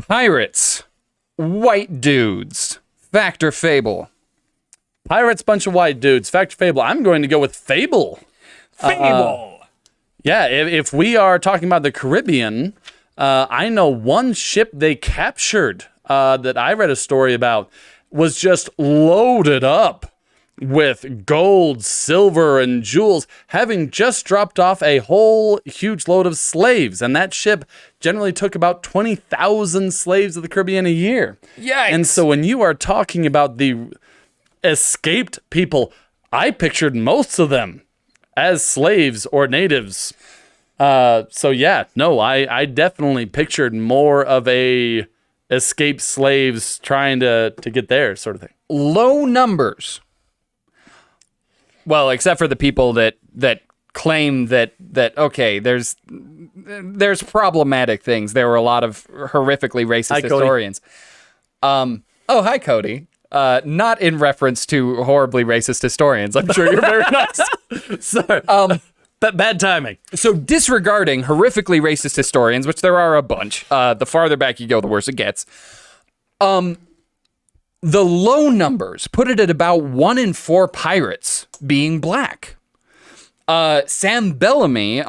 Pirates, white dudes. Fact or fable? Pirates, bunch of white dudes. Fact or fable? I'm going to go with Fable. Fable. Yeah, if we are talking about the Caribbean, I know one ship they captured that I read a story about was just loaded up with gold, silver, and jewels, having just dropped off a whole huge load of slaves. And that ship generally took about 20,000 slaves of the Caribbean a year. Yikes. And so when you are talking about the escaped people, I pictured most of them as slaves or natives. So yeah, no, I definitely pictured more of a escaped slaves trying to get there sort of thing. Low numbers. Well, except for the people that claim that okay, there's problematic things. There were a lot of horrifically racist historians. Hi, Cody. Not in reference to horribly racist historians. I'm sure you're very nice. Sorry. Bad timing. So disregarding horrifically racist historians, which there are a bunch, the farther back you go, the worse it gets. The low numbers put it at about 1 in 4 pirates being black. Sam Bellamy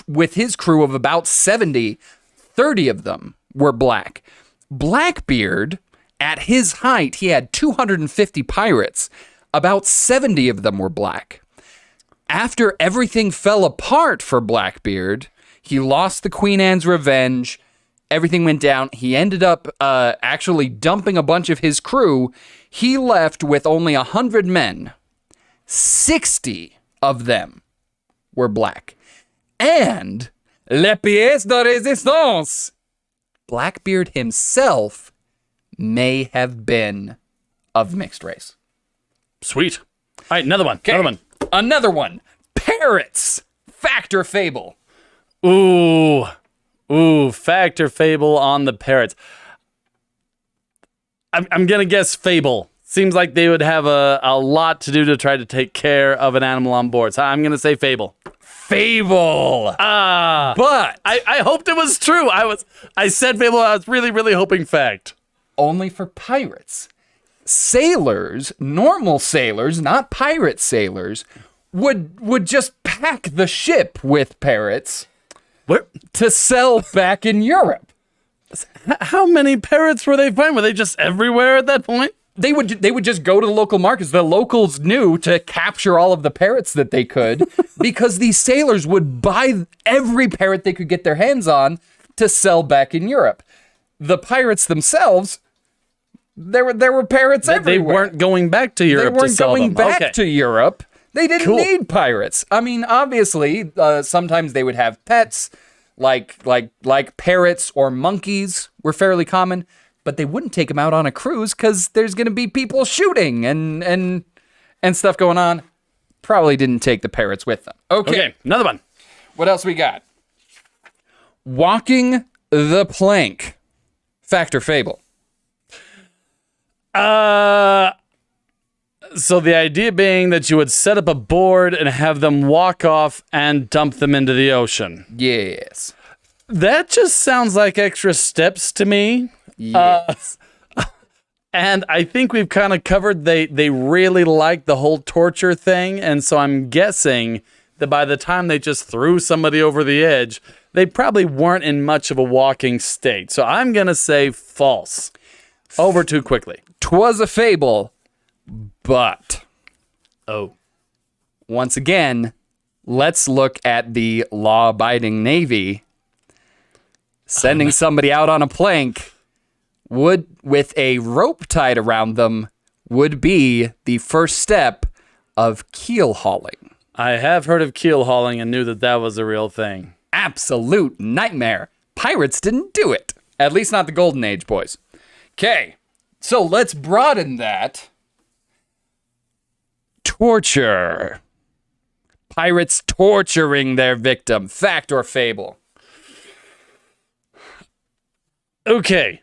with his crew of about 70, 30 of them were black. Blackbeard, at his height, he had 250 pirates. About 70 of them were black. After everything fell apart for Blackbeard, he lost the Queen Anne's Revenge. Everything went down. He ended up actually dumping a bunch of his crew. He left with only 100 men. 60 of them were black. And les pièces de résistance, Blackbeard himself may have been of mixed race. Sweet. All right, another one. Another one. Parrots. Fact or fable? Ooh, fact or fable on the parrots. I'm going to guess fable. Seems like they would have a lot to do to try to take care of an animal on board. So I'm going to say fable. Fable. But I hoped it was true. I said fable. I was really, really hoping fact. Only for pirates. Sailors, normal sailors, not pirate sailors, would just pack the ship with parrots to sell back in Europe. How many parrots were they finding? Were they just everywhere at that point? They would just go to the local markets. The locals knew to capture all of the parrots that they could because these sailors would buy every parrot they could get their hands on to sell back in Europe. The pirates themselves, there were parrots everywhere. They weren't going back to Europe to sell them. They weren't going back to Europe. They didn't need pirates. I mean, obviously, sometimes they would have pets, like parrots or monkeys were fairly common, but they wouldn't take them out on a cruise because there's going to be people shooting and stuff going on. Probably didn't take the parrots with them. Okay, another one. What else we got? Walking the plank. Fact or fable? So the idea being that you would set up a board and have them walk off and dump them into the ocean. Yes. That just sounds like extra steps to me. Yes. And I think we've kind of covered they really like the whole torture thing, and so I'm guessing that by the time they just threw somebody over the edge, they probably weren't in much of a walking state. So I'm going to say false. Over too quickly. 'Twas a fable, but once again, let's look at the law-abiding Navy. Sending somebody out on a plank with a rope tied around them would be the first step of keel hauling. I have heard of keel hauling and knew that was a real thing. Absolute nightmare. Pirates didn't do it. At least not the Golden Age, boys. Okay, so let's broaden that. Torture. Pirates torturing their victim. Fact or fable? Okay.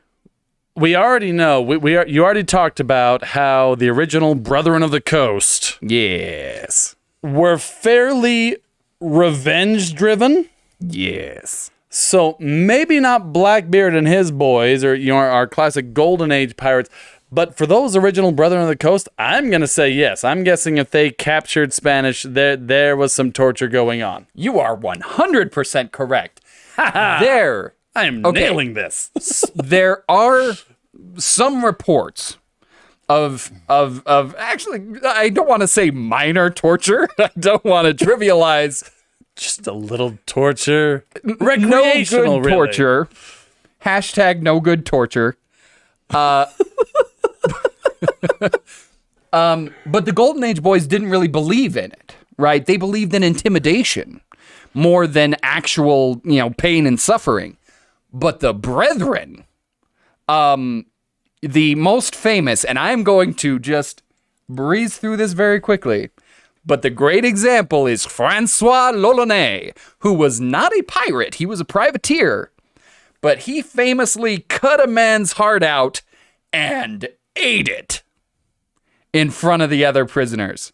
We already know, you already talked about how the original Brethren of the Coast Yes. were fairly revenge-driven. Yes. So maybe not Blackbeard and his boys, or our classic Golden Age pirates, but for those original Brethren of the Coast, I'm gonna say yes. I'm guessing if they captured Spanish, there was some torture going on. You are 100% correct. There, I am nailing this. there are some reports of actually, I don't want to say minor torture. I don't want to trivialize. Just a little torture. No Recreational, good really. torture. Hashtag no good torture. But the Golden Age boys didn't really believe in it, right? They believed in intimidation more than actual, pain and suffering. But the Brethren, the most famous, and I'm going to just breeze through this very quickly, but the great example is Francois L'Olonnais, who was not a pirate, he was a privateer, but he famously cut a man's heart out and ate it in front of the other prisoners,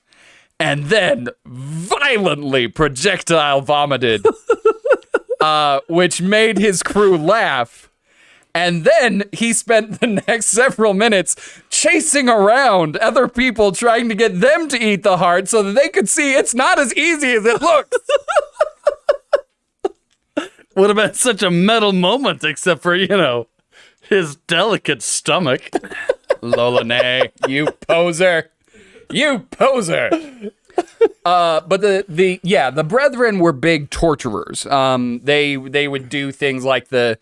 and then violently projectile vomited, which made his crew laugh. And then he spent the next several minutes chasing around other people trying to get them to eat the heart so that they could see it's not as easy as it looks. Would have been such a metal moment, except for, his delicate stomach. L'Olonnais, you poser. You poser. But the Brethren were big torturers. They would do things like they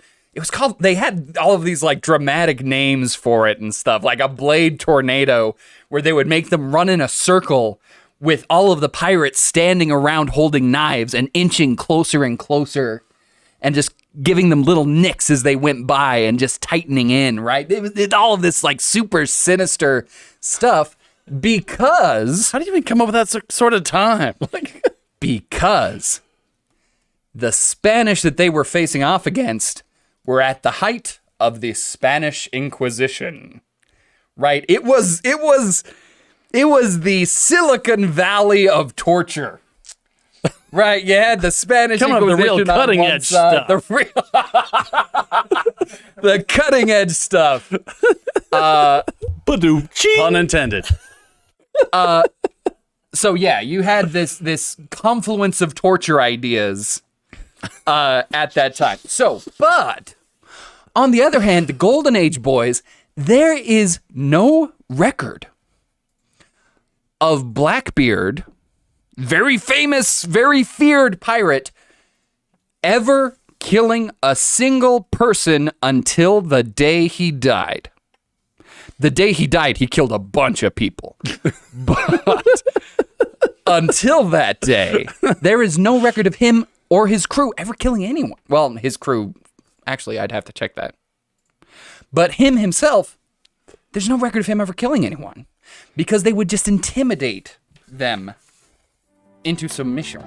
had all of these like dramatic names for it and stuff, like a blade tornado, where they would make them run in a circle with all of the pirates standing around holding knives and inching closer and closer and just giving them little nicks as they went by and just tightening in, right? It all of this like super sinister stuff because... How do you even come up with that sort of time? Because the Spanish that they were facing off against were at the height of the Spanish Inquisition, right? It was the Silicon Valley of torture, right? You had the Spanish Coming up with Inquisition the real cutting edge stuff. The cutting edge stuff. Pun intended. So yeah, you had this confluence of torture ideas at that time. So, but on the other hand, the Golden Age boys, there is no record of Blackbeard, very famous, very feared pirate, ever killing a single person until the day he died. The day he died, he killed a bunch of people. But until that day, there is no record of him or his crew ever killing anyone. Well, his crew, actually, I'd have to check that. But him himself, there's no record of him ever killing anyone because they would just intimidate them into submission.